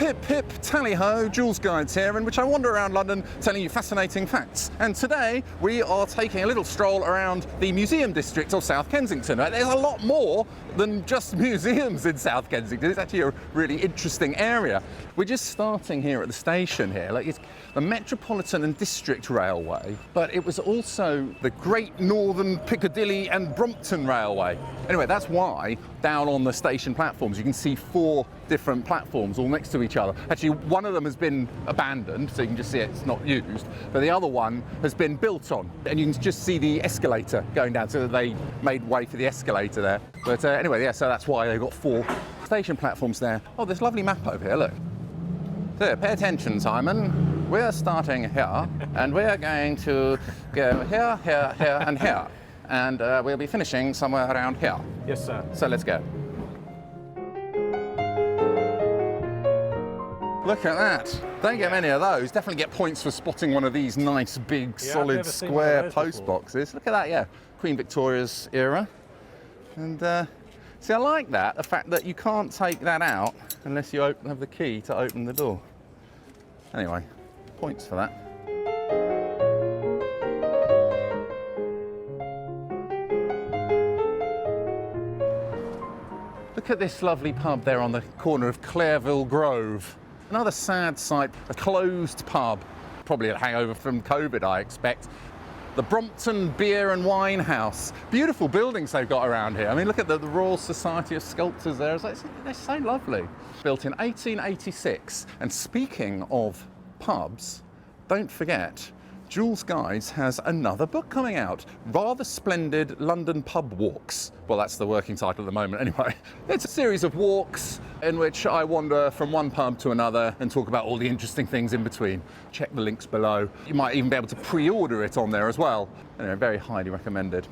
Hip hip tally ho, Jules Guides here, in which I wander around London telling you fascinating facts. And today we are taking a little stroll around the museum district of South Kensington. There's a lot more than just museums in South Kensington. It's actually a really interesting area. We're just starting here at the station here. Like, it's the Metropolitan and District Railway, but it was also the Great Northern Piccadilly and Brompton Railway. Anyway, that's why down on the station platforms you can see 4 different platforms all next to each other. Actually, one of them has been abandoned, so you can just see it's not used, but the other one has been built on, and you can just see the escalator going down, so that they made way for the escalator there. But anyway, yeah, so that's why they've got 4 station platforms there. Oh, there's a lovely map over here, look. So, pay attention, Simon. We're starting here, and we're going to go here, here, here, and here. And we'll be finishing somewhere around here. Yes, sir. So let's go. Look at that. Don't get many of those. Definitely get points for spotting one of these nice, big, solid, square post boxes. Look at that, yeah. Queen Victoria's era. And see, I like that, the fact that you can't take that out unless you have the key to open the door. Anyway, points for that. Look at this lovely pub there on the corner of Clareville Grove. Another sad sight, a closed pub. Probably a hangover from COVID, I expect. The Brompton Beer and Wine House. Beautiful buildings they've got around here. I mean, look at the Royal Society of Sculptors there. They're so lovely. Built in 1886. And speaking of pubs, don't forget, Jules Guides has another book coming out. Rather Splendid London Pub Walks. Well, that's the working title at the moment anyway. It's a series of walks in which I wander from one pub to another and talk about all the interesting things in between. Check the links below. You might even be able to pre-order it on there as well. Anyway, very highly recommended.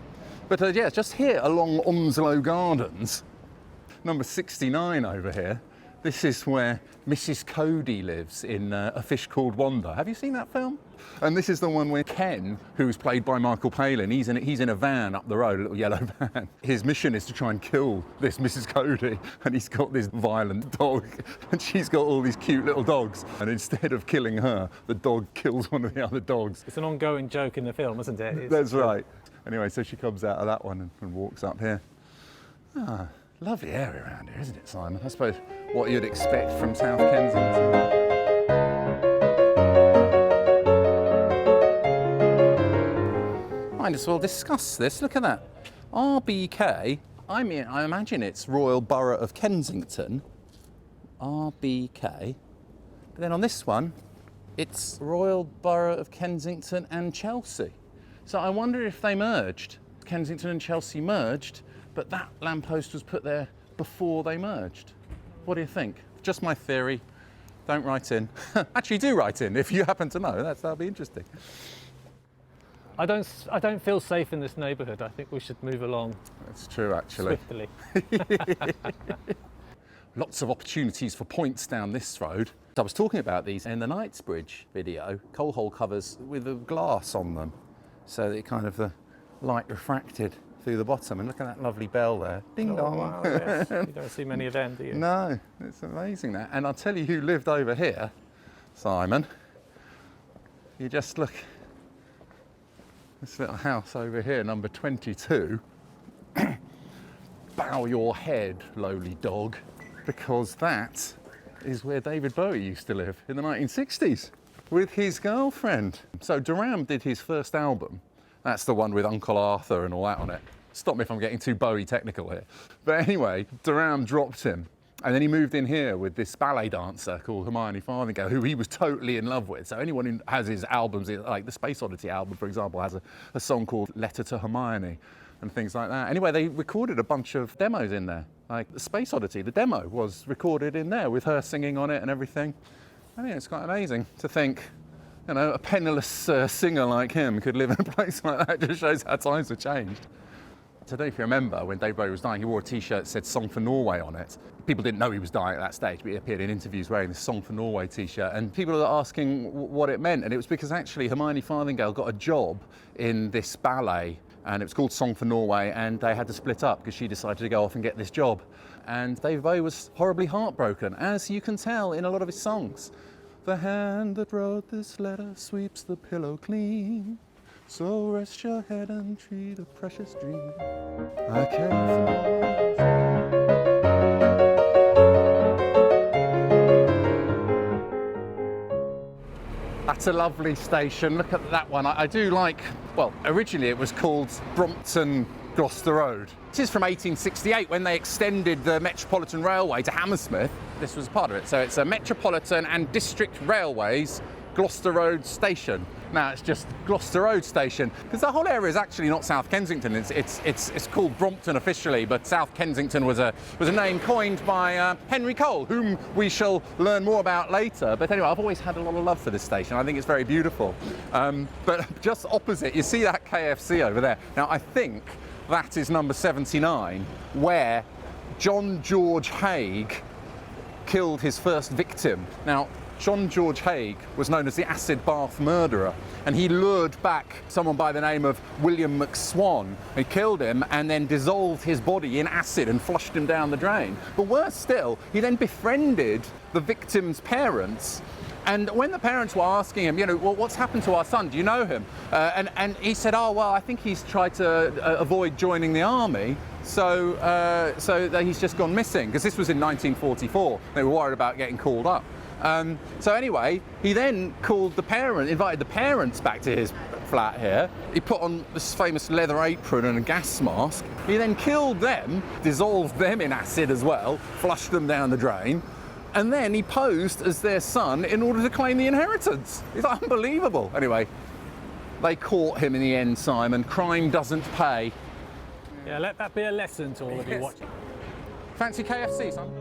But yeah, just here along Onslow Gardens, number 69 over here. This is where Mrs. Cody lives in A Fish Called Wanda. Have you seen that film? And this is the one where Ken, who's played by Michael Palin, he's in a van up the road, a little yellow van. His mission is to try and kill this Mrs. Cody, and he's got this violent dog, and she's got all these cute little dogs. And instead of killing her, the dog kills one of the other dogs. It's an ongoing joke in the film, isn't it? That's right. Anyway, so she comes out of that one and walks up here. Ah. Lovely area around here, isn't it, Simon? I suppose what you'd expect from South Kensington. Might as well discuss this. Look at that. RBK, I imagine it's Royal Borough of Kensington. RBK. But then on this one, it's Royal Borough of Kensington and Chelsea. So I wonder if they merged. Kensington and Chelsea merged, but that lamppost was put there before they merged. What do you think? Just my theory. Don't write in. Actually, do write in if you happen to know. That'll be interesting. I don't feel safe in this neighbourhood. I think we should move along. That's true, actually. Swiftly. Lots of opportunities for points down this road. I was talking about these in the Knightsbridge video. Coal hole covers with a glass on them, so that it kind of the light refracted through the bottom. And look at that lovely bell there. Ding dong. Wow, yes. You don't see many of them, do you? No, it's amazing that. And I'll tell you who lived over here, Simon. You just look, this little house over here, number 22. Bow your head, lowly dog, because that is where David Bowie used to live in the 1960s with his girlfriend. So Durham did his first album. That's the one with Uncle Arthur and all that on it. Stop me if I'm getting too Bowie technical here. But anyway, Durham dropped him. And then he moved in here with this ballet dancer called Hermione Farthingale, who he was totally in love with. So anyone who has his albums, like the Space Oddity album, for example, has a song called Letter to Hermione and things like that. Anyway, they recorded a bunch of demos in there. Like the Space Oddity, the demo was recorded in there with her singing on it and everything. I think it's quite amazing to think, you know, a penniless singer like him could live in a place like that. It just shows how times have changed. I don't know if you remember when David Bowie was dying, he wore a t-shirt that said Song for Norway on it. People didn't know he was dying at that stage, but he appeared in interviews wearing this Song for Norway t-shirt, and people were asking what it meant, and it was because actually Hermione Farthingale got a job in this ballet and it was called Song for Norway, and they had to split up because she decided to go off and get this job. And David Bowie was horribly heartbroken, as you can tell in a lot of his songs. The hand that wrote this letter sweeps the pillow clean, so rest your head and treat a precious dream. I care for. That's a lovely station. Look at that one. I do like, well, originally it was called Brompton Gloucester Road. This is from 1868 when they extended the Metropolitan Railway to Hammersmith. This was part of it. So it's a Metropolitan and District Railways Gloucester Road station. Now it's just Gloucester Road station because the whole area is actually not South Kensington. It's called Brompton officially, but South Kensington was a name coined by Henry Cole, whom we shall learn more about later. But anyway, I've always had a lot of love for this station. I think it's very beautiful. But just opposite, you see that KFC over there. Now I think that is number 79, where John George Haigh killed his first victim. Now, John George Haigh was known as the acid bath murderer, and he lured back someone by the name of William McSwan. He killed him and then dissolved his body in acid and flushed him down the drain. But worse still, he then befriended the victim's parents. And when the parents were asking him, you know, well, what's happened to our son? Do you know him? And he said, oh, well, I think he's tried to avoid joining the army. So that he's just gone missing, because this was in 1944. They were worried about getting called up. So anyway, he then invited the parents back to his flat here. He put on this famous leather apron and a gas mask. He then killed them, dissolved them in acid as well, flushed them down the drain, and then he posed as their son in order to claim the inheritance. It's unbelievable. Anyway, they caught him in the end, Simon. Crime doesn't pay. Yeah, let that be a lesson to all of you watching. Fancy KFC, son?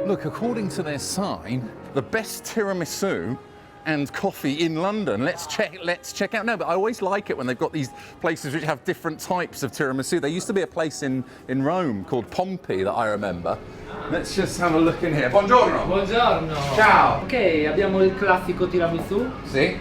Look, according to their sign, the best tiramisu and coffee in London. Let's check out. No, but I always like it when they've got these places which have different types of tiramisu. There used to be a place in Rome called Pompey that I remember. Let's just have a look in here. Buongiorno. Buongiorno. Ciao. Ok, abbiamo il classico tiramisù. Sì.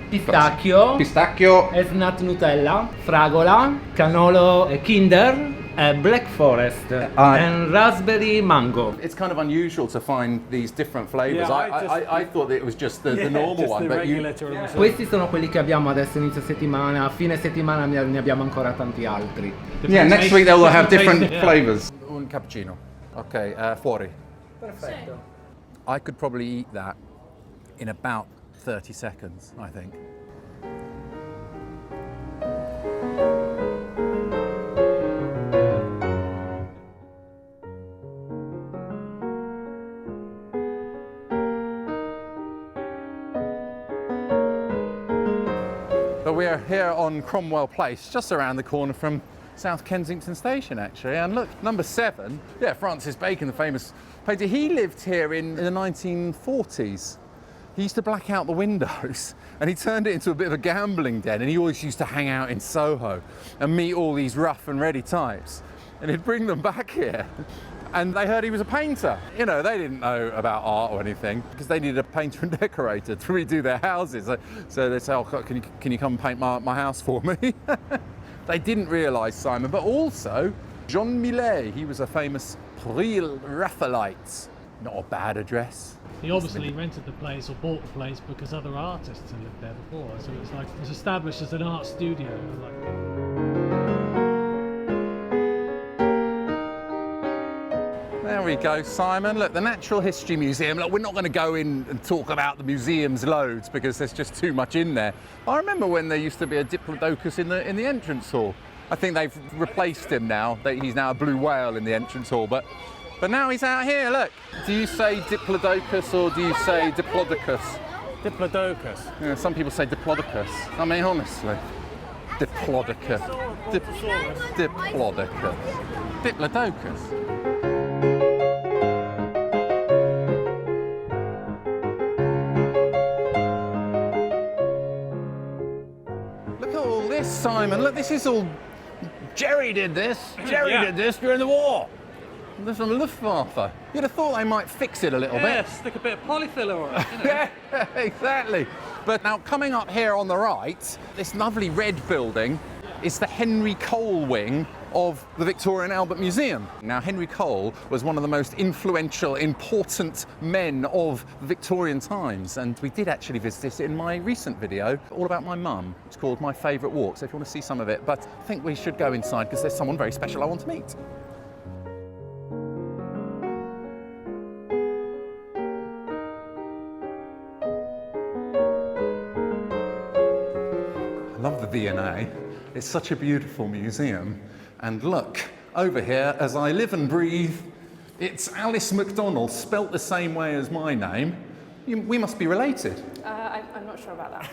Pistacchio. Pistacchio. Hazelnut Nutella. Fragola. Cannolo Kinder. Black Forest. And raspberry mango. It's kind of unusual to find these different flavours. Yeah, I thought that it was just the normal one. But tiramisu. Questi sono quelli che abbiamo adesso inizio settimana. A fine settimana ne abbiamo ancora tanti altri. yeah, next week they'll have different flavours. Un cappuccino. Okay, fuori. Perfetto. I could probably eat that in about 30 seconds, I think. But we're here on Cromwell Place, just around the corner from South Kensington Station, actually. And look, number 7, yeah, Francis Bacon, the famous painter. He lived here in the 1940s. He used to black out the windows and he turned it into a bit of a gambling den, and he always used to hang out in Soho and meet all these rough and ready types. And he'd bring them back here. And they heard he was a painter. You know, they didn't know about art or anything because they needed a painter and decorator to redo their houses. So they say, oh, can you come and paint my house for me? They didn't realise, Simon, but also Jean Millet. He was a famous real Raphaelite. Not a bad address. He obviously rented the place or bought the place because other artists had lived there before. So it's like it's established as an art studio. There we go, Simon. Look, the Natural History Museum. Look, we're not going to go in and talk about the museums loads because there's just too much in there. I remember when there used to be a Diplodocus in the entrance hall. I think they've replaced him now. He's now a blue whale in the entrance hall, but now he's out here. Look, do you say Diplodocus or do you say Diplodocus? Diplodocus. Yeah, some people say Diplodocus. I mean, honestly, Diplodocus. Diplodocus. Diplodocus. Simon, look, this is all... Jerry did this. Jerry did this during the war. There's some Luftwaffe. You'd have thought they might fix it a little bit. stick a bit of polyfiller on it. You know. Yeah, exactly. But now coming up here on the right, this lovely red building is the Henry Cole wing of the Victoria and Albert Museum. Now, Henry Cole was one of the most influential, important men of the Victorian times, and we did actually visit it in my recent video all about my mum. It's called My Favourite Walk, so if you want to see some of it. But I think we should go inside because there's someone very special I want to meet. I love the V&A. It's such a beautiful museum. And look, over here, as I live and breathe, it's Alice MacDonald, spelt the same way as my name. We must be related. I'm not sure about that.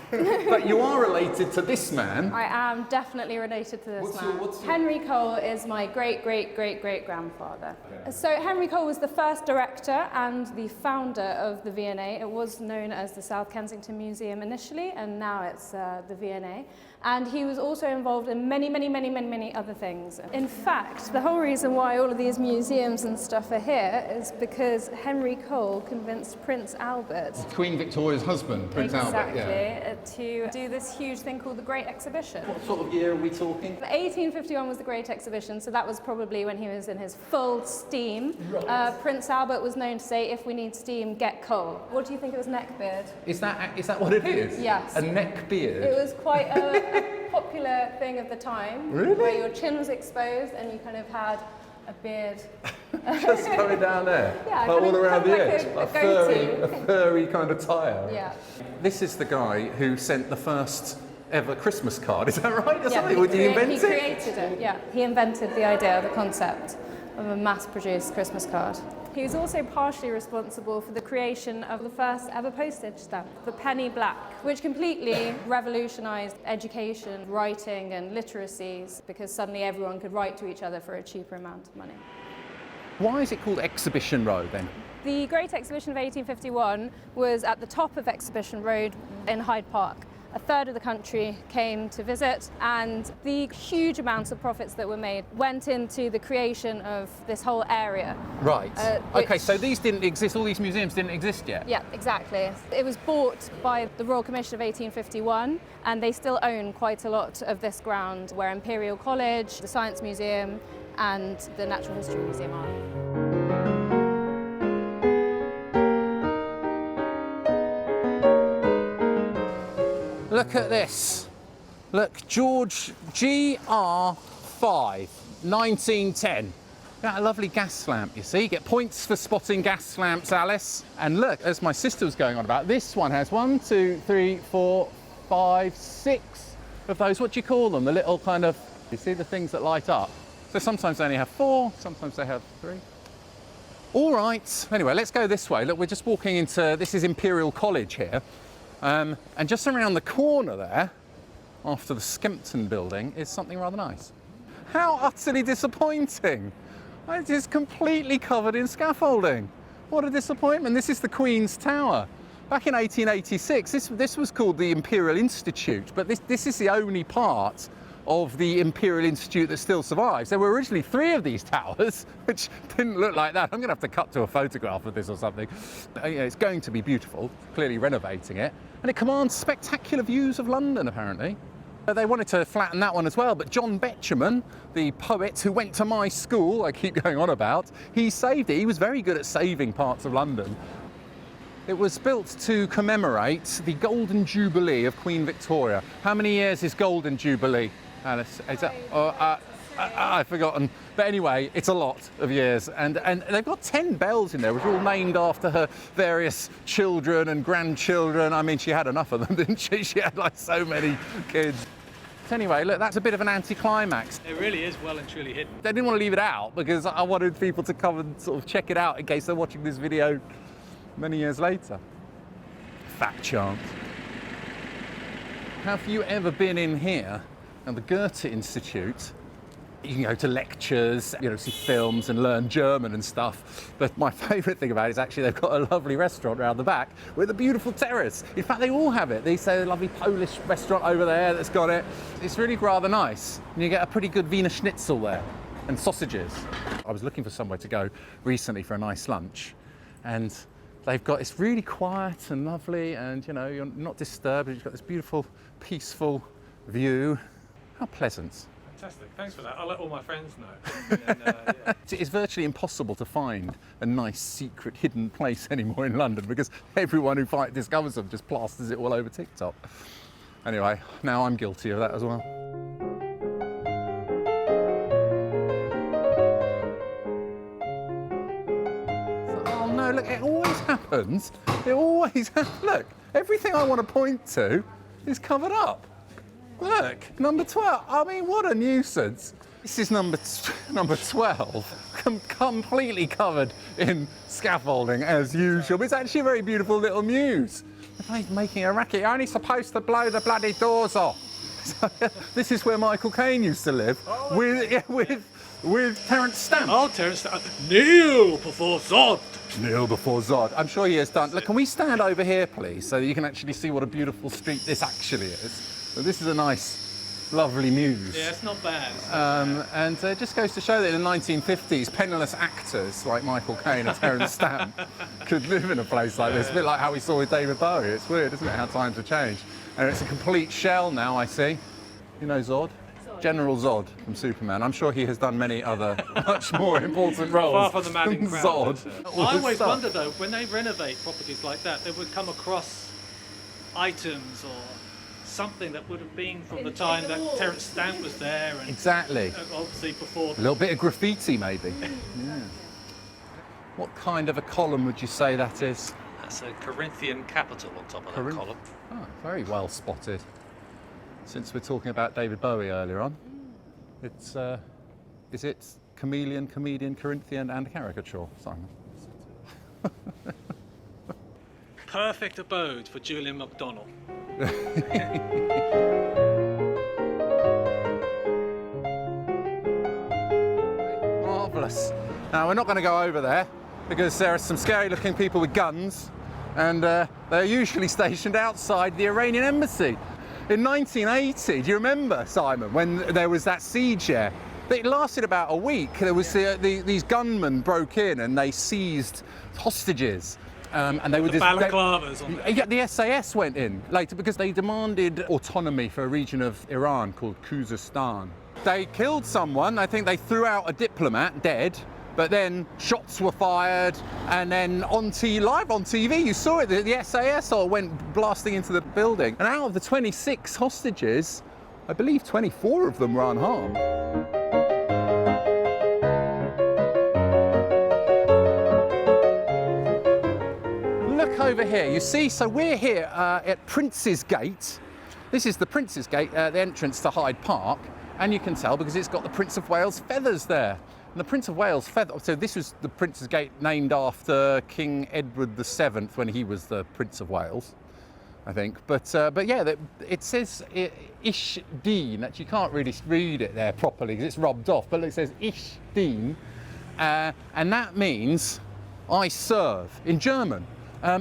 But you are related to this man. I am definitely related to this man. Henry Cole is my great-great-great-great-grandfather. Okay. So Henry Cole was the first director and the founder of the V&A. It was known as the South Kensington Museum initially, and now it's the V&A. And he was also involved in many other things. In fact, the whole reason why all of these museums and stuff are here is because Henry Cole convinced Prince Albert, Queen Victoria's husband, Prince Albert, yeah, to do this huge thing called the Great Exhibition. What sort of year are we talking? 1851 was the Great Exhibition, so that was probably when he was in his full steam. Right. Prince Albert was known to say, if we need steam, get coal. What do you think it was, neckbeard? Is that what it is? Yes. A neckbeard? It was quite a popular thing of the time. Really? Where your chin was exposed and you kind of had a beard. Just coming down there? Yeah, all around the like edge? A furry kind of tire? Yeah. This is the guy who sent the first ever Christmas card, is that right? Yeah, Did he invent it? He created it, yeah. He invented the idea, the concept of a mass-produced Christmas card. He was also partially responsible for the creation of the first ever postage stamp, the penny black, which completely revolutionised education, writing and literacies, because suddenly everyone could write to each other for a cheaper amount of money. Why is it called Exhibition Road then? The Great Exhibition of 1851 was at the top of Exhibition Road in Hyde Park. A third of the country came to visit, and the huge amounts of profits that were made went into the creation of this whole area. Right. Okay, so these didn't exist, all these museums didn't exist yet? Yeah, exactly. It was bought by the Royal Commission of 1851, and they still own quite a lot of this ground where Imperial College, the Science Museum, and the Natural History Museum are. Look at this. Look, George GR5, 1910. Got a lovely gas lamp, you see. You get points for spotting gas lamps, Alice. And look, as my sister was going on about, this one has 1, 2, 3, 4, 5, 6 of those. What do you call them? The little kind of, you see the things that light up? So sometimes they only have 4, sometimes they have 3. All right. Anyway, let's go this way. Look, we're just walking into, this is Imperial College here. And just around the corner there, after the Skempton building, is something rather nice. How utterly disappointing! It is completely covered in scaffolding. What a disappointment. This is the Queen's Tower. Back in 1886, this was called the Imperial Institute, but this is the only part of the Imperial Institute that still survives. There were originally 3 of these towers, which didn't look like that. I'm going to have to cut to a photograph of this or something. It's going to be beautiful, clearly renovating it. And it commands spectacular views of London, apparently. They wanted to flatten that one as well, but John Betjeman, the poet who went to my school, I keep going on about, he saved it. He was very good at saving parts of London. It was built to commemorate the Golden Jubilee of Queen Victoria. How many years is Golden Jubilee, Alice? Is that, I've forgotten. But anyway, it's a lot of years. And they've got 10 bells in there, which are all named after her various children and grandchildren. I mean, she had enough of them, didn't she? She had like so many kids. So anyway, look, that's a bit of an anticlimax. It really is well and truly hidden. They didn't want to leave it out because I wanted people to come and sort of check it out in case they're watching this video many years later. Fat chance. Have you ever been in here at the Goethe Institute? You can go to lectures, see films and learn German and stuff. But my favourite thing about it is actually they've got a lovely restaurant around the back with a beautiful terrace. In fact, they all have it. They say a lovely Polish restaurant over there that's got it. It's really rather nice. And you get a pretty good Wiener Schnitzel there. and sausages. I was looking for somewhere to go recently for a nice lunch, and it's really quiet and lovely, and you know, you're not disturbed. You've got this beautiful, peaceful view. How pleasant. Fantastic, thanks for that. I'll let all my friends know. And then, yeah. It's virtually impossible to find a nice, secret, hidden place anymore in London because everyone who discovers them just plasters it all over TikTok. Anyway, now I'm guilty of that as well. Oh no, look, it always happens. It always happens. Look, everything I want to point to is covered up. Look, number 12. I mean, what a nuisance. This is number 12, completely covered in scaffolding as usual. But it's actually a very beautiful little mews. They're making a racket. You're only supposed to blow the bloody doors off. So, this is where Michael Caine used to live, with Terence Stamp. Oh, Terence Stamp. Kneel before Zod. Kneel before Zod. I'm sure he has done. Look, can we stand over here, please, so that you can actually see what a beautiful street this actually is? So this is a nice, lovely mews. Yeah, it's not bad. And it just goes to show that in the 1950s, penniless actors like Michael Caine and Terence Stamp could live in a place like this. A bit like how we saw with David Bowie. It's weird, isn't it, how times have changed. And it's a complete shell now, I see. You know Zod? General Zod from Superman. I'm sure he has done many other much more important roles. Far from the man in crowd. Zod. I always wonder though, when they renovate properties like that, they would come across items or something that would have been from the time that Terence Stamp was there, and exactly. Obviously before. A little bit of graffiti, maybe. Yeah. What kind of a column would you say that is? That's a Corinthian capital on top of that column. Oh, very well spotted. Since we're talking about David Bowie earlier on, it's is it chameleon, comedian, Corinthian, and caricature, Simon? Perfect abode for Julian MacDonald. Marvellous. Now, we're not going to go over there because there are some scary-looking people with guns, and they're usually stationed outside the Iranian embassy. In 1980, do you remember, Simon, when there was that siege there? It lasted about a week. There was these gunmen broke in and they seized hostages. And they were balaclavas on there. Yeah, the SAS went in later because they demanded autonomy for a region of Iran called Khuzestan. They killed someone. I think they threw out a diplomat dead, but then shots were fired, and then live on TV, you saw it. The SAS went blasting into the building. And out of the 26 hostages, I believe 24 of them were unharmed. Over here, you see, so we're here at Prince's Gate. This is the Prince's Gate, the entrance to Hyde Park, and you can tell because it's got the Prince of Wales feathers there. And the Prince of Wales feather, so this was the Prince's Gate named after King Edward VII when he was the Prince of Wales, I think. But yeah, it says Ish-Deen. Actually, you can't really read it there properly because it's rubbed off, but it says Ish-Deen, and that means I serve in German.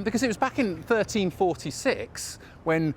Because it was back in 1346 when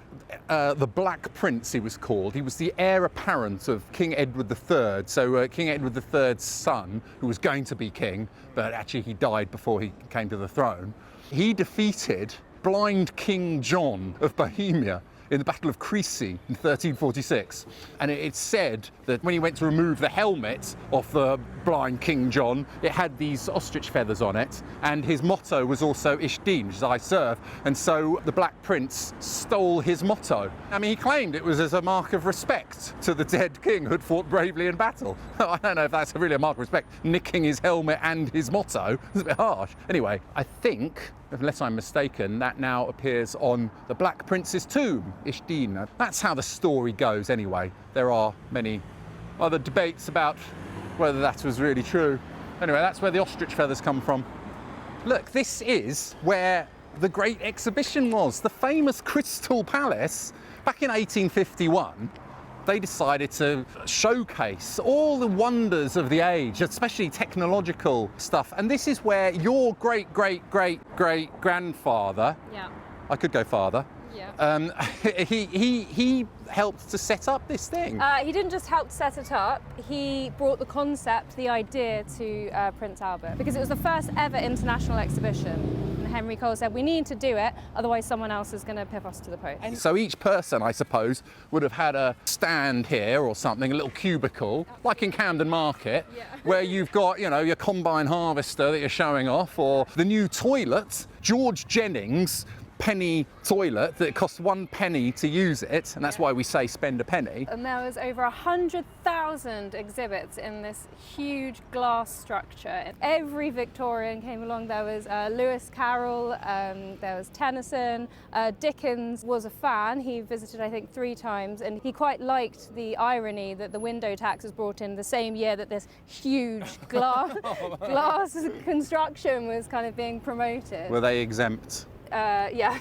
the Black Prince, he was called. He was the heir apparent of King Edward III. So King Edward III's son, who was going to be king, but actually he died before he came to the throne. He defeated blind King John of Bohemia in the Battle of Crécy in 1346. And it's said that when he went to remove the helmet of the blind King John, it had these ostrich feathers on it, and his motto was also Ish-Deen, which is I serve. And so the Black Prince stole his motto. I mean, he claimed it was as a mark of respect to the dead king who'd fought bravely in battle. I don't know if that's really a mark of respect, nicking his helmet and his motto. It's a bit harsh. Anyway, I think, unless I'm mistaken, that now appears on the Black Prince's tomb, Ish-Deen. That's how the story goes anyway. There are many other debates about whether that was really true. Anyway, that's where the ostrich feathers come from. Look, this is where the great exhibition was, the famous Crystal Palace. Back in 1851, they decided to showcase all the wonders of the age, especially technological stuff. And this is where your great-great-great-great-grandfather, yeah, I could go farther, Yeah. He helped to set up this thing. He didn't just help set it up, he brought the concept, the idea to Prince Albert, because it was the first ever international exhibition. And Henry Cole said, we need to do it, otherwise someone else is going to pip us to the post. So each person, I suppose, would have had a stand here or something, a little cubicle, like in Camden Market, where you've got, you know, your combine harvester that you're showing off, or the new toilet, George Jennings' penny toilet that costs 1 penny to use it, and that's why we say spend a penny. And there was over 100,000 exhibits in this huge glass structure. Every Victorian came along. There was Lewis Carroll, there was Tennyson, Dickens was a fan. He visited, I think, 3 times, and he quite liked the irony that the window tax was brought in the same year that this huge glass construction was kind of being promoted. Were they exempt? Yeah,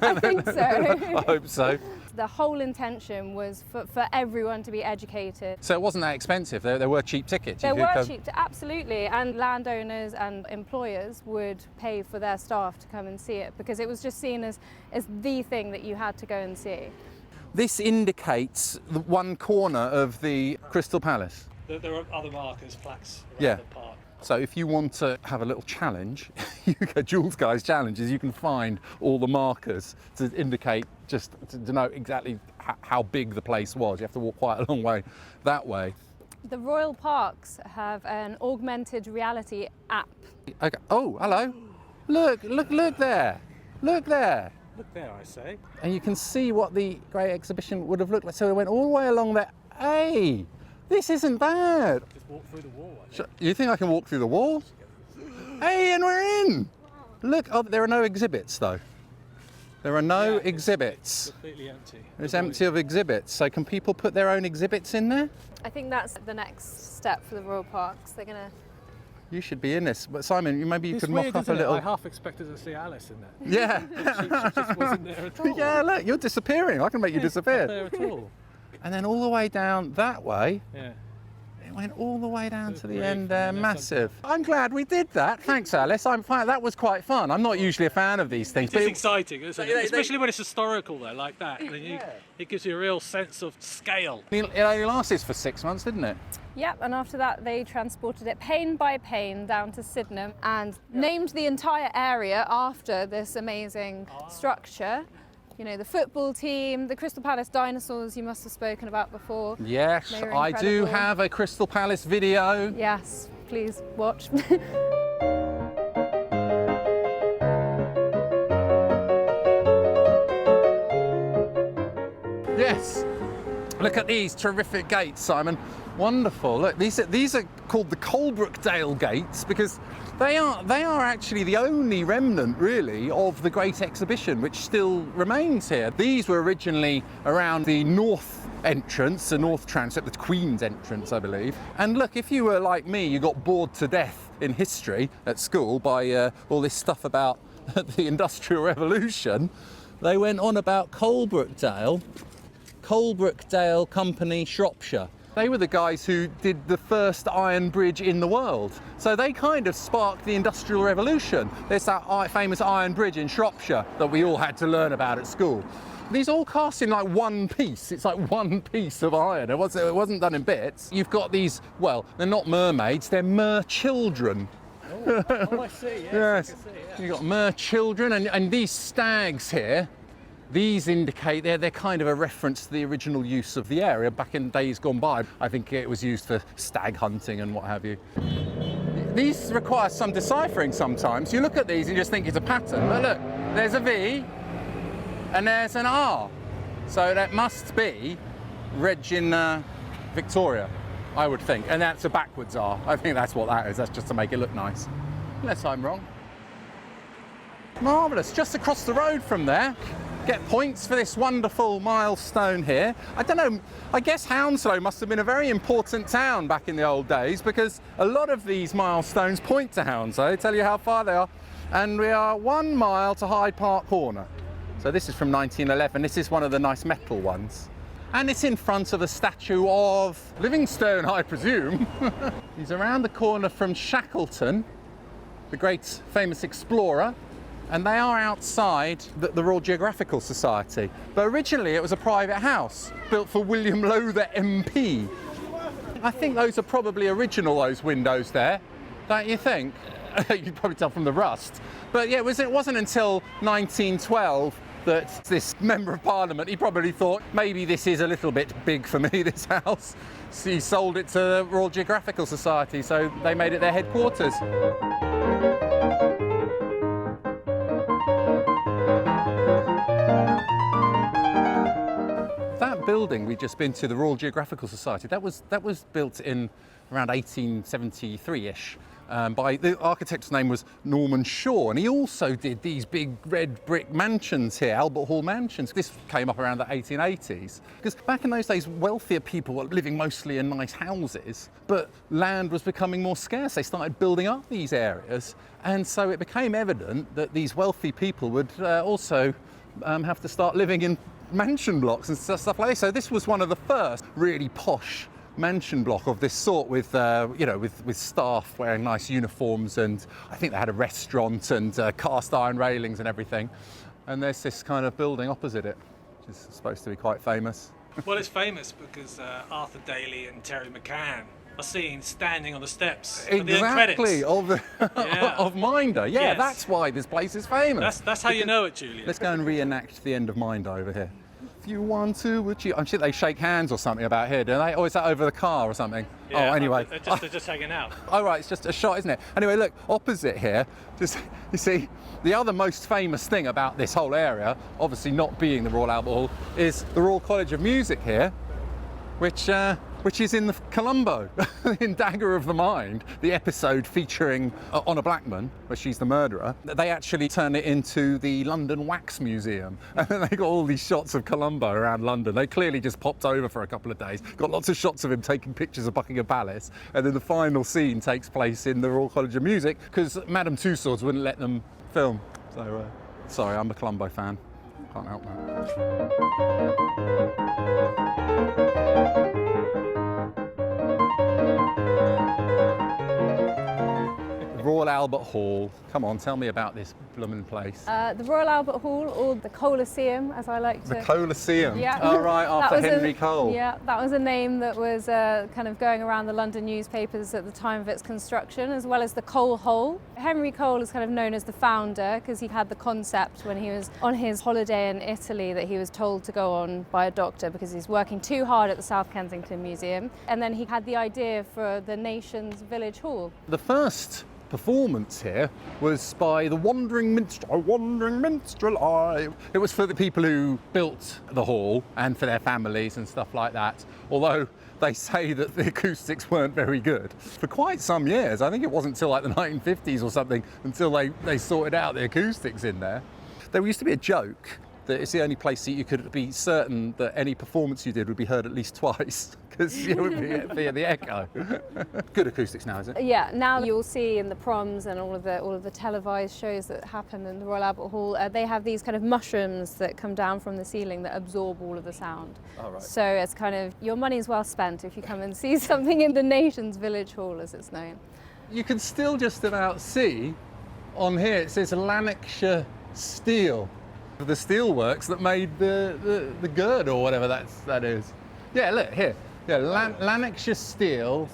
I think so. I hope so. The whole intention was for everyone to be educated. So it wasn't that expensive. There were cheap tickets. There were cheap, absolutely, and landowners and employers would pay for their staff to come and see it because it was just seen as the thing that you had to go and see. This indicates the one corner of the Crystal Palace. There are other markers, plaques around Yeah. the park. So if you want to have a little challenge, you go Joolz Guys Challenges, you can find all the markers to indicate, just to know exactly how big the place was. You have to walk quite a long way that way. The royal parks have an augmented reality app. Okay. Oh, hello. Look there. Look there. Look there, I say. And you can see what the Great Exhibition would have looked like. So it went all the way along there. Hey, this isn't bad. Just walk through the wall. You think I can walk through the wall? Hey, and we're in. Look, oh, there are no exhibits though. There are no exhibits. Completely empty. It's empty of exhibits. So can people put their own exhibits in there? I think that's the next step for the royal parks. They're gonna. You should be in this. But Simon, maybe you could mock weird, up a isn't it? little. I half expected to see Alice in there. Yeah. She just wasn't there at all. Yeah, look, you're disappearing. I can make you Not disappear. there at all. And then all the way down that way. Yeah. It went all the way down to the Really end there, fun, massive. I'm glad we did that. Thanks, Alice. That was quite fun. I'm not usually a fan of these things. It's exciting, isn't it? Especially when it's historical, though, like that. Then it gives you a real sense of scale. It only lasted for 6 months, didn't it? Yep, and after that they transported it pane by pane down to Sydenham and named the entire area after this amazing structure. You know, the football team, the Crystal Palace dinosaurs you must have spoken about before. Yes, They were I do incredible. have a Crystal Palace video. Yes, please watch. Yes. Look at these terrific gates, Simon. Wonderful. Look, these are called the Coalbrookdale Gates because they are actually the only remnant, really, of the Great Exhibition which still remains here. These were originally around the north entrance, the north transept, the Queen's entrance, I believe. And look, if you were like me, you got bored to death in history at school by all this stuff about the Industrial Revolution, they went on about Coalbrookdale Company, Shropshire. They were the guys who did the first iron bridge in the world. So they kind of sparked the Industrial Revolution. There's that famous iron bridge in Shropshire that we all had to learn about at school. These all cast in like one piece. It's like one piece of iron. It wasn't done in bits. You've got these, well, they're not mermaids, they're mer children. Oh, I see. Yes. Yes. I can see, yeah. You've got mer children and these stags here. These indicate they're kind of a reference to the original use of the area back in days gone by. I think it was used for stag hunting and what have you. These require some deciphering sometimes. You look at these and you just think it's a pattern, but look, there's a V and there's an R. So that must be Regina Victoria, I would think. And that's a backwards R. I think that's what that is. That's just to make it look nice. Unless I'm wrong. Marvellous. Just across the road from there. Get points for this wonderful milestone here. I don't know, I guess Hounslow must have been a very important town back in the old days because a lot of these milestones point to Hounslow, tell you how far they are. And we are 1 mile to Hyde Park Corner. So this is from 1911. This is one of the nice metal ones. And it's in front of a statue of Livingstone, I presume. He's around the corner from Shackleton, the great famous explorer. and they are outside the Royal Geographical Society. But originally it was a private house built for William Lowther MP. I think those are probably original, those windows there, don't you think? You can probably tell from the rust. But yeah, it wasn't until 1912 that this Member of Parliament, he probably thought, maybe this is a little bit big for me, this house. So he sold it to the Royal Geographical Society, so they made it their headquarters. That building we've just been to, the Royal Geographical Society, that was built in around 1873-ish. By the architect's name was Norman Shaw, and he also did these big red brick mansions here, Albert Hall mansions. This came up around the 1880s, because back in those days, wealthier people were living mostly in nice houses, but land was becoming more scarce. They started building up these areas, and so it became evident that these wealthy people would also have to start living in mansion blocks and stuff like this. So this was one of the first really posh mansion block of this sort, with with staff wearing nice uniforms, and I think they had a restaurant and cast iron railings and everything. And there's this kind of building opposite it, which is supposed to be quite famous. Well, it's famous because Arthur Daly and Terry McCann are seen standing on the steps at the end credits. Of Minder. Yeah, Yes. That's why this place is famous. That's how you know it, Julian. Let's go and reenact the end of Minder over here. If you want to, would you? I'm sure they shake hands or something about here, don't they? Or is that over the car or something? Yeah, oh, anyway. They're just hanging out. Oh, right, it's just a shot, isn't it? Anyway, look, opposite here, you see, the other most famous thing about this whole area, obviously not being the Royal Albert Hall, is the Royal College of Music here, which is in the Colombo, in Dagger of the Mind, the episode featuring Honor Blackman, where she's the murderer. They actually turn it into the London Wax Museum. And then they got all these shots of Colombo around London. They clearly just popped over for a couple of days, got lots of shots of him taking pictures of Buckingham Palace, and then the final scene takes place in the Royal College of Music, because Madame Tussauds wouldn't let them film. So, sorry, I'm a Colombo fan. Can't help that. Royal Albert Hall. Come on, tell me about this blooming place. The Royal Albert Hall, or the Colosseum, as I like to... The Colosseum? Yeah. Oh, right, after Henry Cole. Yeah, that was a name that was kind of going around the London newspapers at the time of its construction, as well as the Coal Hole. Henry Cole is kind of known as the founder because he had the concept when he was on his holiday in Italy that he was told to go on by a doctor because he's working too hard at the South Kensington Museum. And then he had the idea for the nation's village hall. The first performance here was by the Wandering Minstrel Eye. It was for the people who built the hall and for their families and stuff like that, although they say that the acoustics weren't very good. For quite some years, I think it wasn't until like the 1950s or something, until they sorted out the acoustics in there. There used to be a joke that it's the only place that you could be certain that any performance you did would be heard at least twice, because it would be the echo. Good acoustics now, is it? Yeah, now you'll see in the proms and all of the televised shows that happen in the Royal Albert Hall, they have these kind of mushrooms that come down from the ceiling that absorb all of the sound. Oh, right. So it's kind of, your money's well spent if you come and see something in the nation's village hall, as it's known. You can still just about see on here, it says Lanarkshire Steel. The steelworks that made the gird or whatever that is. Yeah, look here. Yeah, Lanarkshire Steel,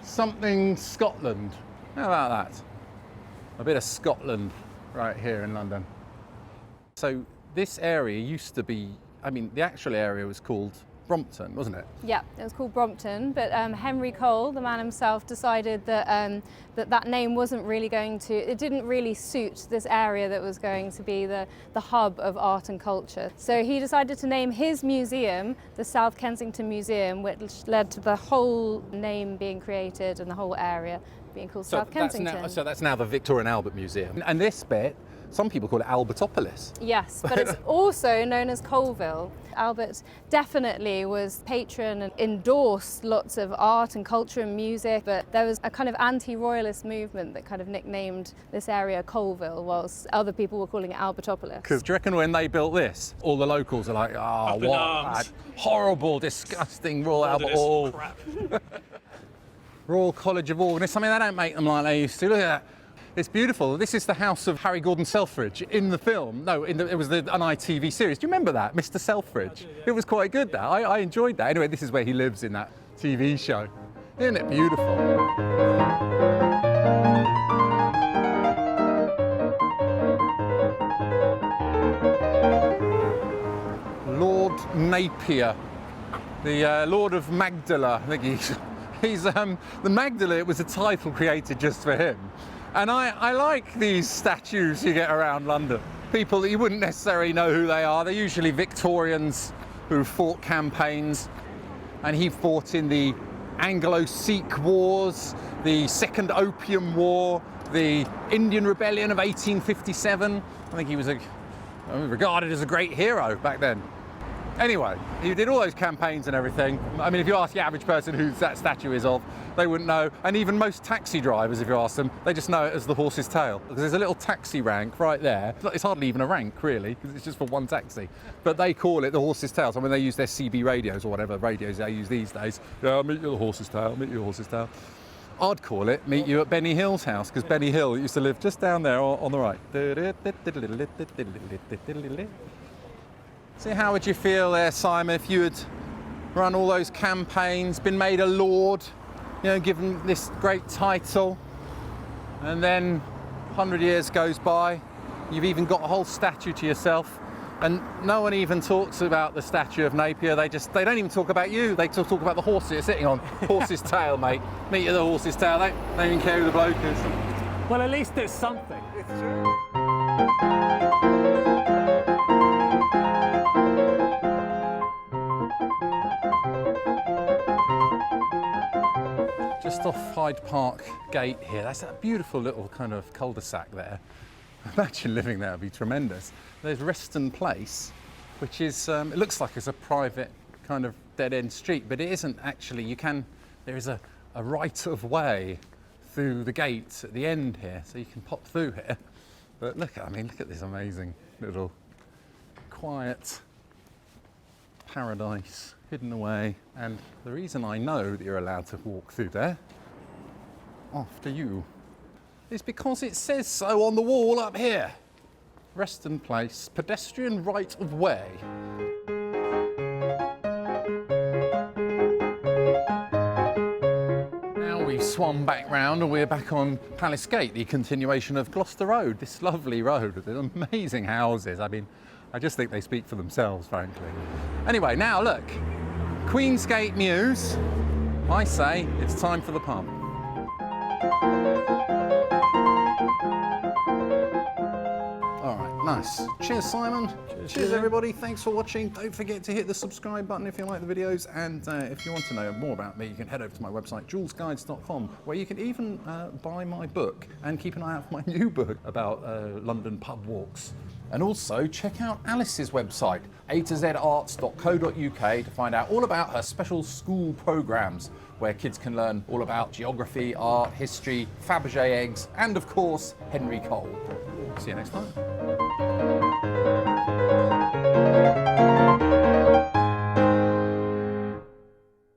something Scotland. How about that? A bit of Scotland right here in London. So this area used to be, I mean, the actual area was called Brompton, wasn't it? Yeah, it was called Brompton, but Henry Cole, the man himself, decided that that name wasn't really it didn't really suit this area that was going to be the hub of art and culture. So he decided to name his museum the South Kensington Museum, which led to the whole name being created and the whole area being called South Kensington. So that's now the Victoria and Albert Museum. And this bit, some people call it Albertopolis. Yes, but it's also known as Coalville. Albert definitely was patron and endorsed lots of art and culture and music, but there was a kind of anti-royalist movement that kind of nicknamed this area Coalville, whilst other people were calling it Albertopolis. Because do you reckon when they built this, all the locals are like, oh, what that horrible, disgusting Royal Albert Hall. Crap. Royal College of Organists. I mean, they don't make them like they used to. Look at that. It's beautiful. This is the house of Harry Gordon Selfridge in the film. No, it was an ITV series. Do you remember that, Mr. Selfridge? It was quite good, that. I enjoyed that. Anyway, this is where he lives in that TV show. Isn't it beautiful? Lord Napier, the Lord of Magdala. I think he's the Magdala. It was a title created just for him. And I like these statues you get around London. People that you wouldn't necessarily know who they are. They're usually Victorians who fought campaigns. And he fought in the Anglo-Sikh Wars, the Second Opium War, the Indian Rebellion of 1857. I think he was regarded as a great hero back then. Anyway, he did all those campaigns and everything. I mean, if you ask the average person who that statue is of, they wouldn't know. And even most taxi drivers, if you ask them, they just know it as the horse's tail. Because there's a little taxi rank right there. It's hardly even a rank, really, because it's just for one taxi. But they call it the horse's tail. So when they use their CB radios or whatever radios they use these days, yeah, I'll meet you at the horse's tail, meet you at the horse's tail. I'd call it meet you at Benny Hill's house, because Benny Hill used to live just down there on the right. See, how would you feel there, Simon, if you had run all those campaigns, been made a lord, you know, given this great title, and then 100 years goes by, you've even got a whole statue to yourself, and no one even talks about the statue of Napier. They don't even talk about you. They talk about the horse you're sitting on. Horse's tail, mate. Meet you at the horse's tail. They don't even care who the bloke is. Well, at least it's something. It's true. Just off Hyde Park Gate here, that's a beautiful little kind of cul-de-sac there. Imagine living there, it'd be tremendous. There's Reston Place, which is, it looks like it's a private kind of dead-end street, but it isn't actually. There is a right of way through the gate at the end here, so you can pop through here. But look at this amazing little quiet paradise hidden away. And the reason I know that you're allowed to walk through there, after you, is because it says so on the wall up here. Reston Place, pedestrian right of way. Now we've swum back round and we're back on Palace Gate, the continuation of Gloucester Road, this lovely road with amazing houses. I mean, I just think they speak for themselves, frankly. Anyway, now look, Queensgate Mews. I say it's time for the pub. All right, nice. Cheers, Simon. Cheers, everybody. Thanks for watching. Don't forget to hit the subscribe button if you like the videos. And if you want to know more about me, you can head over to my website, joolsguides.com, where you can even buy my book and keep an eye out for my new book about London pub walks. And also check out Alice's website, a2zarts.co.uk, to find out all about her special school programmes, where kids can learn all about geography, art, history, Fabergé eggs, and of course, Henry Cole. See you next time.